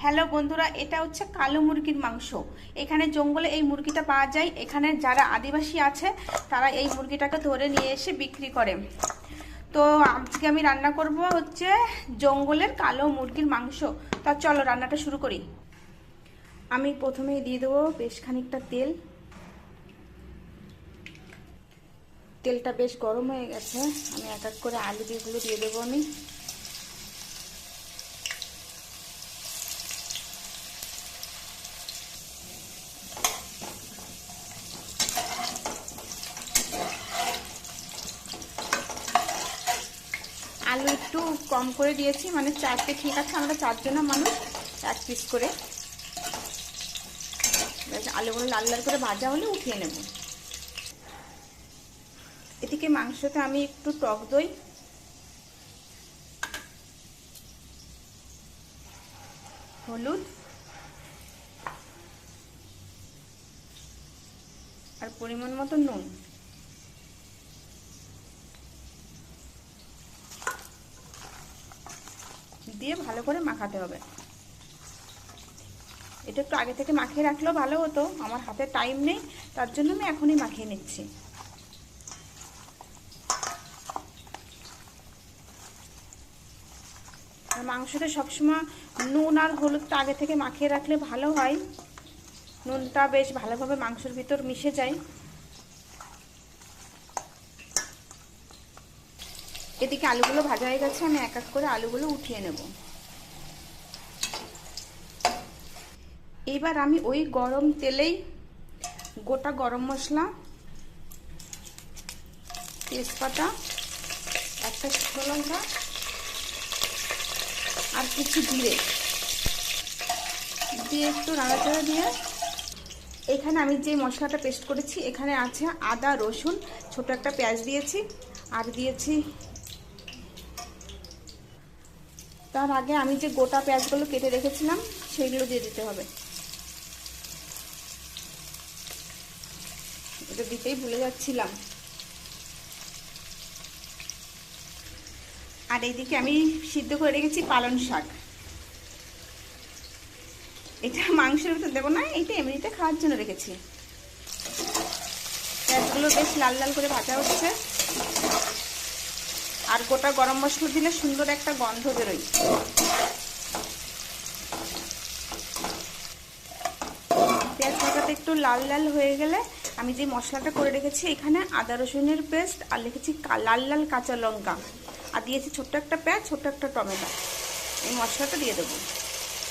Hello বন্ধুরা, এটা হচ্ছে কালো মুরগির মাংস। এখানে জঙ্গলে এই মুরগিটা পাওয়া যায়। এখানে যারা আদিবাসী আছে তারা এই মুরগিটাকে ধরে নিয়ে এসে বিক্রি করে। তো আজকে আমি রান্না করব হচ্ছে জঙ্গলের কালো মুরগির মাংস। তা চলো রান্নাটা শুরু করি। আমি প্রথমেই দিয়ে দেবো বেশ খানিকটা তেল। তেলটা বেশ গরম হয়ে গেছে, আমি এক এক করে আলু যেগুলো দিয়ে দেবো আমি। আলু একটু কম করে দিয়েছি, মানে চারটে ঠিক আছে, আমরা চারজনা মানুষ, এক পিস করে। আলুগুলো লাল লাল করে ভাজা হলে উঠিয়ে নেব। এদিকে মাংসতে আমি একটু টক দই, হলুদ আর পরিমাণ মতো নুন দিয়ে ভালো করে মাখাতে হবে। এটা একটু আগে থেকে মাখিয়ে রাখলেও ভালো হতো, আমার হাতে টাইম নেই, তার জন্য আমি এখনই মাখিয়ে নিচ্ছি। আর মাংসটা সবসময় নুন আর হলুদটা আগে থেকে মাখিয়ে রাখলে ভালো হয়, নুনটা বেশ ভালোভাবে মাংসের ভিতর মিশে যায়। এদিকে আলুগুলো ভাজা হয়ে গেছে, আমি এক এক করে আলুগুলো উঠিয়ে নেব। এবার আমি ওই গরম তেলেই গোটা গরম মশলা, তেজপাতা, একটা শুকনো লঙ্কা আর কিছু জিরে দিয়ে একটু নাড়াচাড়া দিয়ে, এখানে আমি যে মশলাটা পেস্ট করেছি এখানে আছে আদা, রসুন, ছোট একটা পেঁয়াজ দিয়েছি আর দিয়েছি। তার আগে আমি যে গোটা পেঁয়াজগুলো কেটে রেখেছিলাম সেইগুলো দিয়ে দিতে হবে। এটা দিতেই ভুলে যাচ্ছিলাম। আর এইদিকে আমি সিদ্ধ করে রেখেছি পালং শাক। এটা মাংসের ভিতর দেবো না, এটা এমনিতে খাওয়ার জন্য রেখেছি। পেঁয়াজগুলো বেশ লাল লাল করে ভাজা হচ্ছে, আর গোটা গরম মশলা দিলে সুন্দর একটা গন্ধ বেরোয়। পেঁয়াজ ভাজাটা একটু লাল লাল হয়ে গেলে আমি যে মশলাটা করে রেখেছি, এখানে আদা রসুনের পেস্ট আর লিখেছি লাল লাল কাঁচা লঙ্কা আর দিয়েছি ছোট্ট একটা পেঁয়াজ, ছোট্ট একটা টমেটো। এই মশলাটা দিয়ে দেবো।